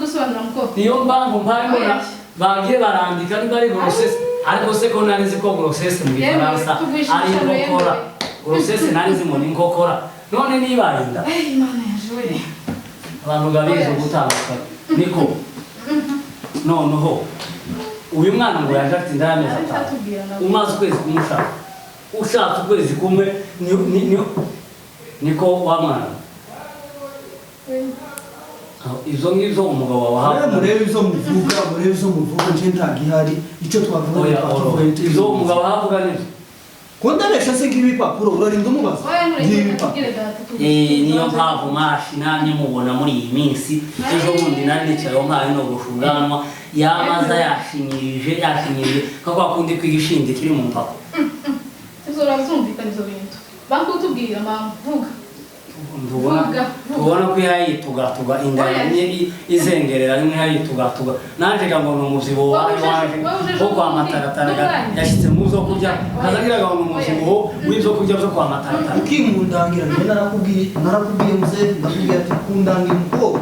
kudusobanura mukobwa niyo mpamvu mpamvu bagiye barandika niba ari grossesse ariko se ko narizi ko grossesse mu Gifaransa ari inkokora grossesse narizi mu inkokora none niba inda Imana yajoye abantu gabizo gutandukana niko noneho uyu mwana ngo yaje ati ndameza atatu umaze kwezi kumushaka ushatse ukwezi kumwe niko wa mwana izo ngizo umugabo wawe murebe izo muvuga nje ntagihari icyo twavuga izo umugabo wavuga neza kondabesha se nk'ibipapuro urarinda umubaza niyo mpamvu mashi namye mubona muri iyi minsi ejo bundi nari nicayeho nkayo no gushuganwa yamaza yashinyirije kako akundi kwigishinde kiri mu mpako uzorazumvikana izo bintu bakutubwira mama vuga tubona ko yayitugatuga inda izengerera rimwe yayitugatuga nanje ngo ni umuzibo waje wo kwa MATARATARA yashitse mu zo kurya azagiraga ngo ni umuzibo w'ibyo kurya byo kwa MATARATARA ukimundangira narakubwiye muze ndakubwira ati kundangira umukobwa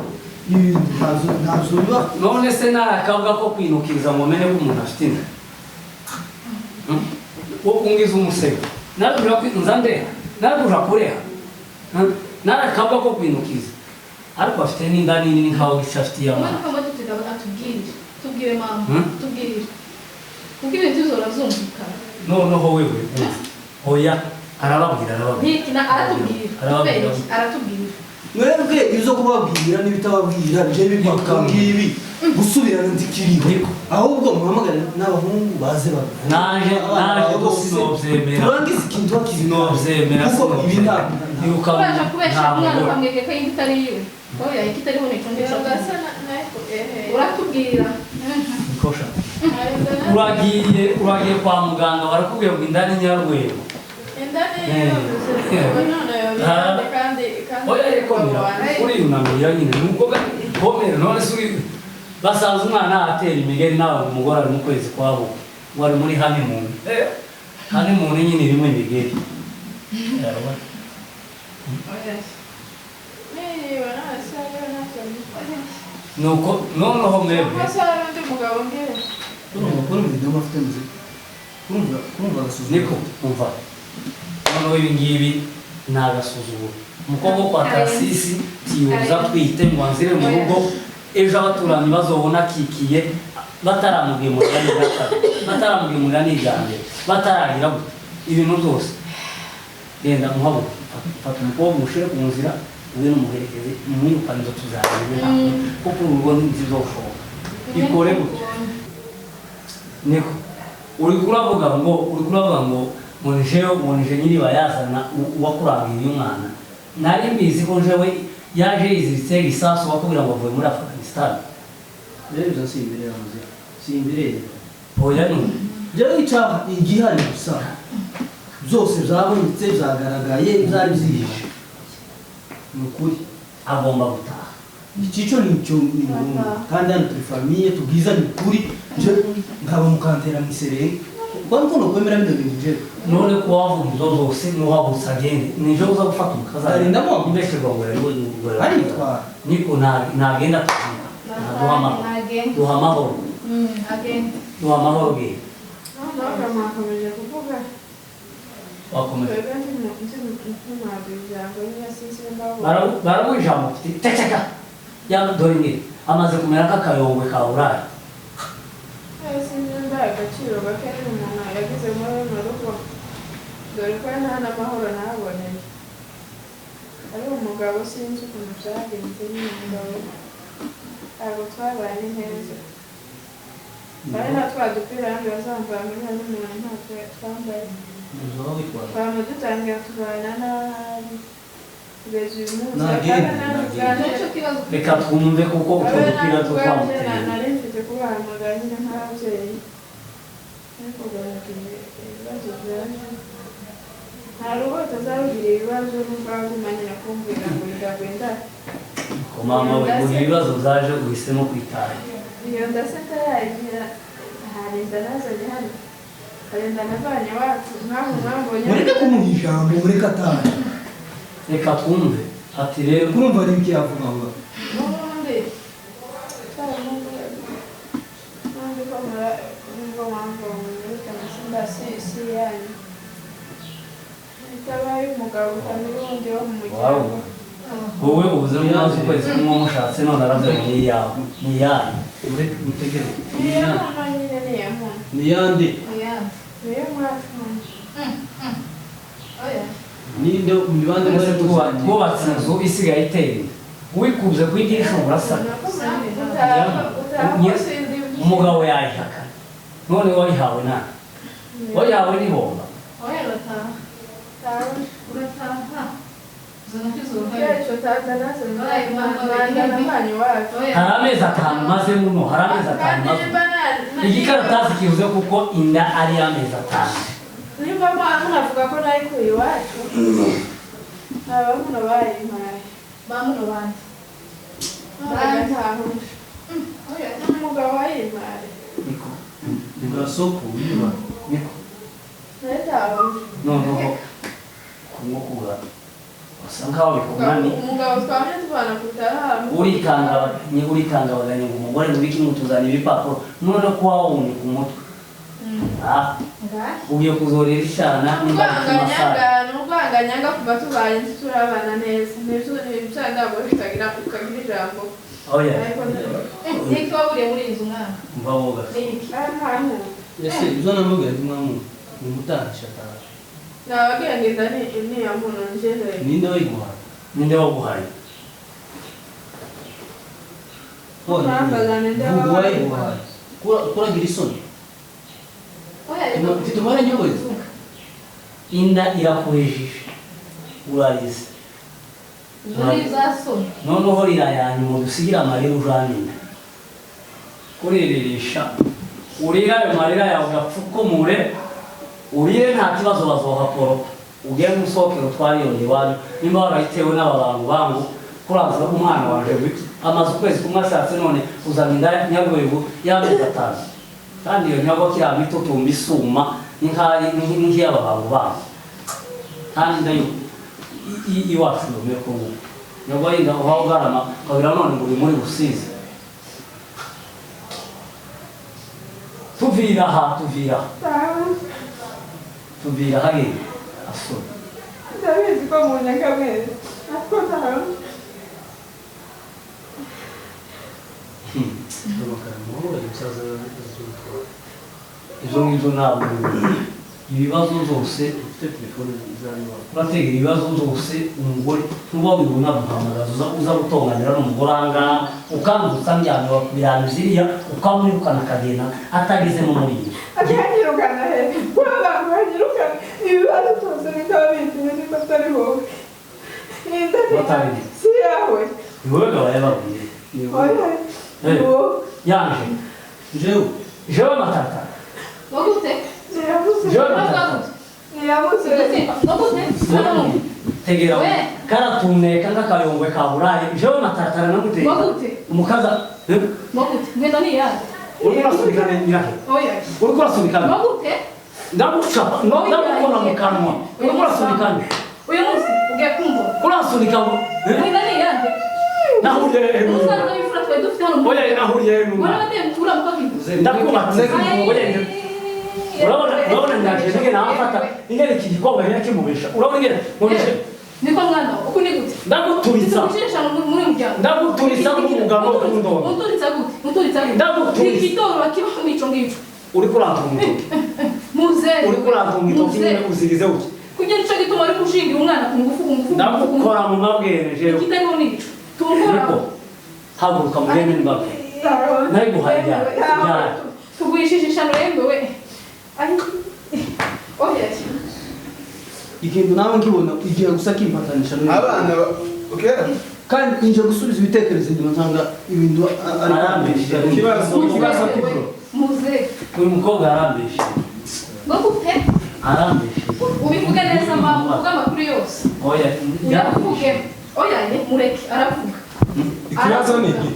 ntazo biba none se narakavuga ko kwinukiriza mu mene k'umuntu afite inda wo kungiza umusego narabura kwinza ndeha narabura kureha narakavuga ko kwinukiza ariko afite n'inda nini nkaho gishafitiye amana tubwire mama tubwire kuko ibintu zorazumvikana noneho wewe oya arababwira aratubwira mwebwe izo kubabwira n'ibitababwira je bipaka ngibi gusubirana ndikiriho ahubwo muhamagara n'abahungu baze naje gusinovzemera turangiza ikintu bakizinovzemera kuko ibi nta kubasha kubesha umwana ukamweke ko igitari yiwe oya igitari boneka ndetse uratubwira kosha uragiye kwa muganga barakubwira ngo indani nyarwego oya ariko uri unamira nyine nuko bomera none suri basanze umwana atera imigeri nawe umugore ari mu kwezi kwabo wari muri honeymoon nyine rimwe imigeri nuko noneho mwebwe niko umva noneho ibi ngibi ni agasuzuguro umukobwa kwa Tarasisi tiyuza twite ngo anzire mu rugo ejo abaturanyi bazobona akikiye bataramubwimurira n'ijambo bataragira gute ibintu byose genda muhabo fata umukobwa umushyire ku nzira ube n'umuherekeze umwirukane izo tuzarebe kuko urugo ntizizoshoboka ikore gutya niko uri kuravuga ngo munije nyiri bayazana uwakurangiye umwana nari mbizi ko jewe yaje yiziritse gisasu bakubwira ngo avuye muri Afghanistan rero simbirera muze simbirera oya ni jewe icyaha igihari gusa byose byabonetse byagaragaye byari byihishe ni ukuri agomba gutaha ikico nicyo kandi hano turi famiye tubwiza ni ukuri je nkaba mukantera mu iserenge kuko nokwemera bino bintu je none ko wavumbuzo zose n'uwabutse agende nijo uza gufata umukazana imbeshirwa ngo rero aritwara niko nagenda duhamahoro ge wakomeza baramuha ijambo teceka dore ngiri amaze kumera nk'akayongwe ka burayi agaciro gake umuntu yagize muri runo rugo dore ko nta n'amahoro ntaboneye ari umugabo sinzi ukuntu byagenze n'umugabo ntabwo twabaye neza bari na twa dupira ahandi bazamvara muri hano umuntu ntabwo twambaye twama dutangira tubana nabi kugeza uyu munsi reka twumve kuko utwo dupira twamuteye nari mfite kubahamagara nyine nk'ababyeyi ariko baragira ibibazo byaje nta rugo tuzabwira ibibazo n'ubwagumanye kumvira ngo ndagwenda ko mama we mu bibazo zaje uhisemo kwitaha iyo ndaseta yagira harinda nazanye hano harinda navanye wacu nkaho mwambonye mureke kumuha ijambo mureke atahe reka twumve ati rero kurumva ari iki yavuga ngo ubundi mpamvu mwerekana simba si yanyu itabaye umugabo utamira undi wo mu muryango wowe ubuze umaze ukwezi kumwe mushatse none aravuga ni yawe ni yawe ureke mutegere niyo mama nyine niyo muntu ni yande niyo mwacu oya ninde mibande mwese twubatse inzu isigaye iteye wikuze ku idirisha urasana umugabo yayihaka none wayihawe nani wayihawe n'ibomba oya urataha hari amezi atanu maze muno hari amezi atanu maze igikaratasi kivuze kuko inda ari amezi atanu nimba munavuga ko nari ku iwacu abamuno bayimpaye bamuno bandi bagatahuja umugabo wayimpaye niko gasoko biba niko naritahuje noneho kumukura basa nkaho bikunani umugabo twamye tubana kutaraha urikanga baganye ngo umugore ngubiki mutuzana ibipapuro none ko wawundi ku mutwe ugiye kuzorera ishana n'urwanganyanga kuva tubaye turabana neza nibyo bitagira ijambo niki waburiye muri inzu mwana mva woga ese ibyo namubwira ati mwamu ni mutanisha taje nababwira ngenda ni ya muntu njyewe ninde wayiguhaye ninde waguhaye vuga wayiguhaye kuragira isoni mfite umwanya nyugoye inda irakurejeje urarize zuri zasoni noneho rirayanyuma dusigira amarira ujanira kurireresha urira ayo marira yawe ugapfukumure urire nta kibazo bazohakoropa ugende usohokere utware iyo iwanyu nimba warayitewe n'abantu bangu kuranza umwana wanje wiki amaze ukwezi kumwe ashatse none uzana inda nyarwego y'amezi atanu kandi iyo nyagwa kiriya mito tumba isuma nk'iy'aba bantu bangu kandi ndayo iwacu yomeye ko ngubu nyagwa yinda uhawe ugarama ukabira none ngo uri muri Rusizi tuvira hariya asura ndabizi ko mu nyakamezi natwo ntawe izo ngizo ntabwo ibibazo zose uratega ibibazo zose umugore ntuba wibona guhamagaza uza gutonganira n'umugore ahangaha ukambutsa njyana birana ziriya ukamwirukana akagenda atagezemo muri iyo akanyirukana he abantu banyirukana ibibazo byose bikaba bintuye niba atari wowe si yawe ni wowe gabaye babwiye yanje jewe matata wagute jewe matata tegera karatuneka nk'akayongwe ka burayi jewe matatara namuteye umukaza mwenda ni yawe uriko urasubikana nyirahe uriko urasubikana ndagucapa ndagukora mu kanwa uriko urasubikana uyu munsi ugiye kumva urasubikana mwenda ni yawe nahuriye usanga ibifura twe dufite hano oya nahuriye wala bateye mukura mukakivuze ndakubatse urabona nyakije nafata ingene iki gikombe yakimubesha urabona ingene nkoreshe niko mwana uko ni gute ndaguturitsa muri muryango ndaguturitsa nk'umugabo w'undongo muturitsa gute ndaguturitsa igitoro bakiba mwico ngico uri kurantunga muze uri kurantunga itoki nyine uzirize uki kugira ico gituma ari kushingira umwana ku ngufu ndagukora mu mabwene jewe kitariho nico tumukora haguruka mugende mbabwe nayiguhaye ryari tugwishije ishano yembewe oya ikintu nawe nkibona igiye gusa kimpatanisha abana kandi nje gusubiza ibitekerezo inyuma nsanga ibintu arambeshe ikibazo kibro muze uyu mukobwa arambeshe bagute arambeshe ubivuga neza mvuga amakuru yose oya yavuge oya ne mureke aravuga ikibazo ni iki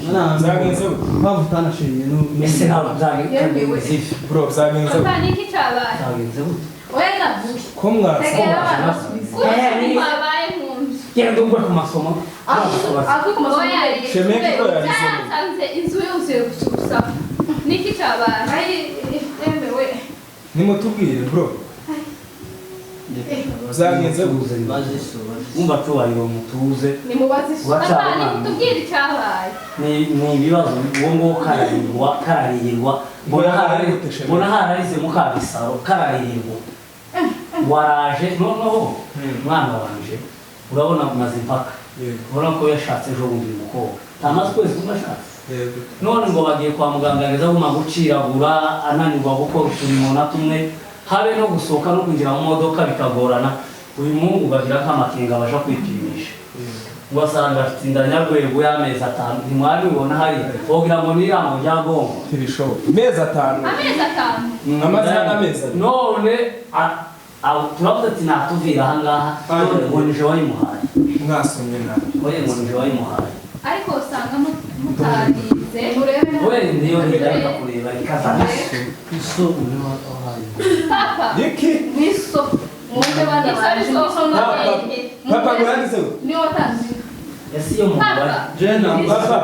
zagenze mpamvu utanashimye ese ntabwo byagenze bro zagenze atani iki cyabaye byagenze gute oya navuge ko mwasa tegera abasubiza babaye mu nzu genda ugwe ku masomo ako ku masomo Shemeki ko yarize yasanze inzu yose gusa niki cyabaye emewe nimutubwire bro zagenze guze baje so umva cyubahiro mutuze nimubaze Uracabana. tubwire icyabaye ni ibibazo uwo ngo kararirirwa mbona hararize mukabisaro kararirirwa waraje noneho mwana wanje urabona maze impaka ubona ko yashatse ejo bundi umukobwa tamaze kwezi kumashatse none ngo bagiye kwa muganga ngeza guma guciragura ananirwa gukora uturimo na tumwe habe no gusohoka no kwinjira mu modoka bikagorana uyu mungu bagira nk'amakenga basha kwipimisha ugasanga afite inda nyarwego y'amezi 5 ntimwari ubona hari wogira ngo ni irango rya gongo tibishoboka amezi 5 amezi none turavuze ati natuvira ahangaha ngo nije wayimuhaye mwasomye nawe ngo nije wayimuhaye ariko usanga mutarize we ndiyo ntigarika kureba ikazana iso uno ahari papa iki niso mwumve bana baje niso n'abenge papa ngo yandize ni watanze yasiyo mu bari jena papa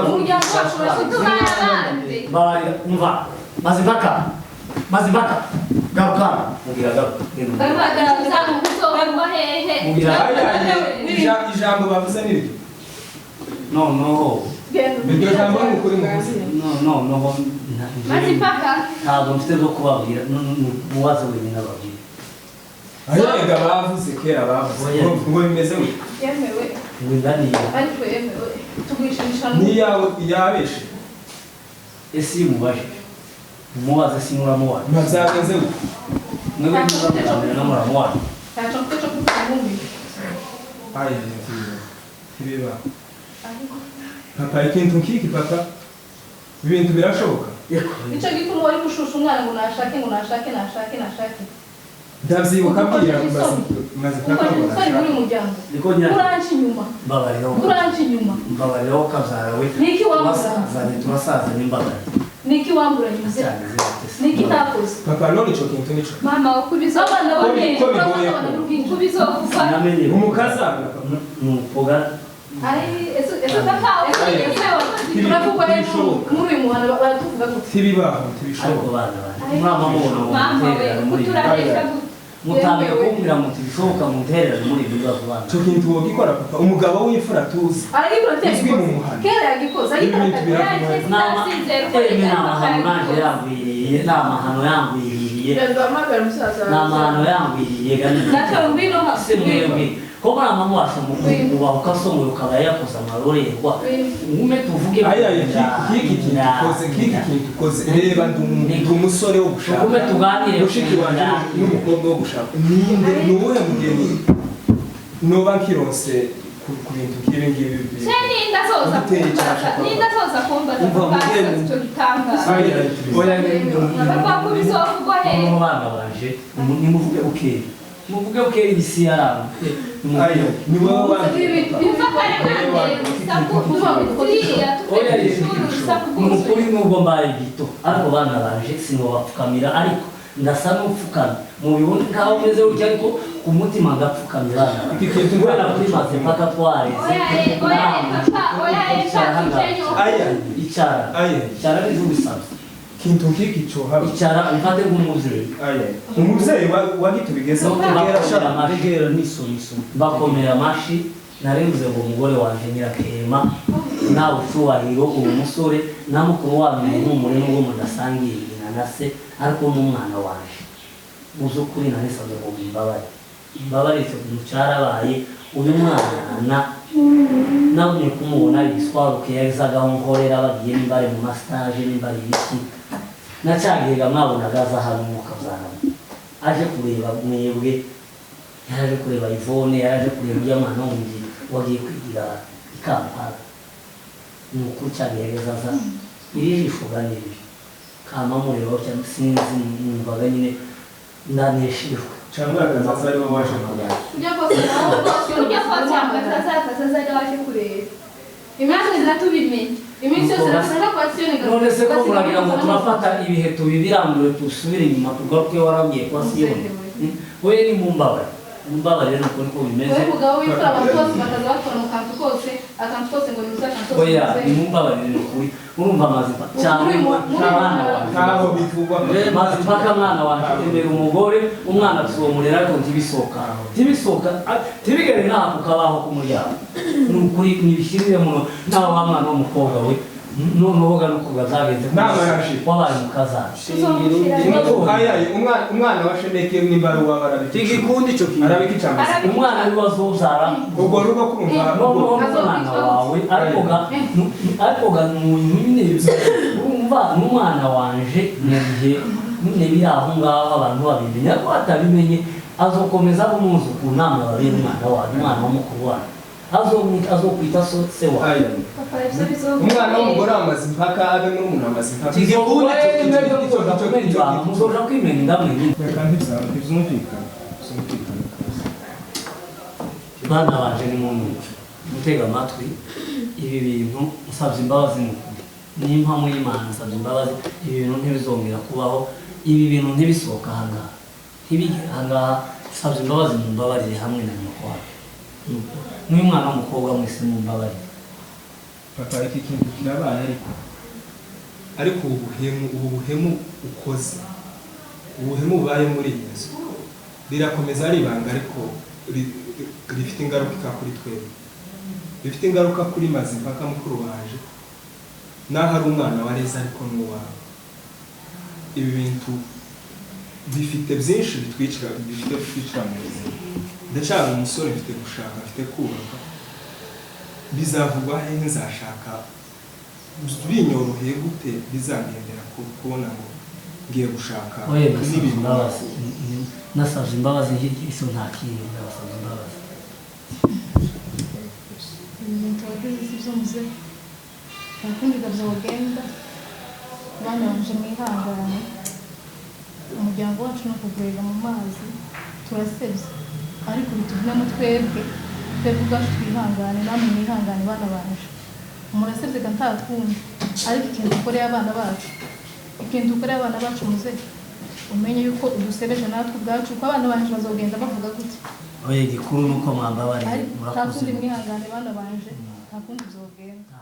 umuryango wacu urasuduha abandi bari umva mazimpaka garukana mugira garuka bagaragaza umuzo hehe mugira ijambo bavuze n'iryo no iryo jambo ni ukuri muvuze no mazipaka ntabwo mfite zo kubabwira mubaze wenyine ababwira ayega bavuze kera bavuze ngo bimeze gute yemewe winganiye ariko yemewe tugurishisha niyawe yabeshe ese mubajije mubaze sinuramuwa mazagenze gute mwebwe muzamukamira n'amuramuwa ntacyo mfite cyo kuvuga aya tibiba papa ikintu nkiki papa ibintu birashoboka icyo gituma wari gushusha umwana ngo nashake ndavyibuka bwira maze twari muri muryango uranci inyuma mbabariraho kabyara we niki turasaza n'imbabare niki wamburanyuze niki ntakoze papa none ico kintu nico mama ukubiza abana babiri kubiza namenye umukazana nupoga ese tatawe turavuga rero muri uyu muhanda baratuvuga gute tibibaho ariko tibishoboka bana mama mubona ngo mama we kuturabesha mutambiye kumbwira muti bishoboka mutererane muri ibi bibazo bana ico kintu wogikora papa umugabo w'imfura tuzi ariko uzwi mu muhanda kera yagikoze ariko n'amahano nanje yangwiriye n'amahano yangwiriye Ndamagara musaza. n'amahano yangwiriye natwe ngwino se mwebwe ko mama wacu mukuba ukasomwe ukaba yakoze amarorerwa ngume tuvuge aya kiki kintu koze reba ndi umusore wo gushaka ngume tuganire mushiki wanje n'umukobwa wo gushaka ninde nuwe mugeni noba nkironse ku bintu nk'ibi ngibi ninda soza kumbaza icyo gitangaza papa kubizovugwa hehe abana banje nimuvuge ukeri muvuge ukeri isi yaramba ayo ni wowe nukuri nubwo mbaye gito ariko bana banje sinobapfukamira ariko ndasa n'upfukamye mubibone nkaho umeze gutya ariko ku mutima ndapfukamye bana kubera kuri maze mpaka twareze icara n'iz'ubisabye kintu nk'iki cohaba icara mfate nk'umuvyeyi umuvyeyi wagitubigezeho regera niso bakomera amashi narenze ngo umugore wanje nyirakema nawe ucubahiro uwo musore na mukuru wanyu muhumure n'ubwo mudasangiye nyina na se ariko n'umwana wanje uzukuri narisabye ngo imbabare icyo kintu carabaye uyu mwana nabonye kumubona yiswaruke yazagaho nkorera bagiye nimbare mu mastage nimbare ibiki nacagihega mwabonaga aza hano mukazana aje kureba mwebwe yaraje kureba Ivone yaraje kureba ujyamana wundi wagiye kwigira i Kampala nuko cagihega aza iri jisho ganiri kama mureba cyangwa sinzi numvaga nyine ndaneshejwe cyangwa akazaza ari wowe waje kureba ujya kwatsa akazaza ari waje kureba imyaka izatubimenye iminsi yose nasanga kwatiyone none se ko muragira ngo turafata ibihe tubibirambure tusubire inyuma tugaruke warabwiye kwa Siyoni we ni mumbabare rero uko niko bimeze we mugabo w'imfura abantu bose bakaza bakora mu kantu kose akantu kose ngo nimuze akantu kose oya nimumbabarire kuri urumva mazima cyane n'abana wanjye ntaho bivugwa mazima k'amwana wanjye imbere umugore umwana tusomurera ariko ntibisoka tibigere naho kukabaho kumuryango ni ukuri nibishirire muno nawe wa mwana w'umukobwa we noneho nuko gazagenze wabaye umukazana umwana wa Sheneke n'imbaruwa barabika igikundi cyo kintu arabika icameze umwana ari wazozara ubwo rugo kumva umwana wawe ariko ga nyine urumva n'umwana wanje nebihe nebi aho ngaho abantu babimenya ko atabimenye azokomeza umuzukuru namwe babiri umwana wawe umwana w'umukuru wawe azokwita se wawe umwana w'umugore wamaze impaka abe n'umuntu wamaze impaka muzoja kwimenya indamwe nyine bana banje ni muntu mutega amatwi ibi bintu nsabye imbabazi mukuri n'impamo y'Imana nsabye imbabazi ibi bintu ntibizongera kubaho ibi bintu ntibisohoka ahangaha ntibigere ahangaha nsabye imbabazi mumbabarire hamwe na nyoko wawe n'umwana w'umukobwa mwese mumbabarire papa iki kintu kirabaye ariko ubuhemu ukoze ubuhemu ubaye muri iyi nzu birakomeza ari ibanga ariko rifite ingaruka kuri twebwe bifite ingaruka kuri Mazimpaka mukuru waje naho ari umwana wareze ariko n'uwawe ibi bintu bifite byinshi bitwicira mu buzima ndacana umusore mfite gushaka mfite kubaka bizavugwa he nzashaka binyoroheye gute bizangendera kubona ngo ngiye gushaka n'ibintu nasabye imbabazi iso nta kintu nasabye imbabazi ibintu wagize ibyo muze ntakundi gazogenda bana banje mwihangane umuryango wacu no kugurira mu mazi turasebye ariko bituvunamo twebwe ubwacu twihangane namwe mwihangane bana banje murasebye ga ntakundi ariko ikintu dukoreye abana bacu muze umenye yuko udusebeje natwe ubwacu ko abana banje bazogenda bavuga gutya oya igikuru nuko mwambabarire murakoze ntakundi mwihangane bana banje ntakundi bizogenda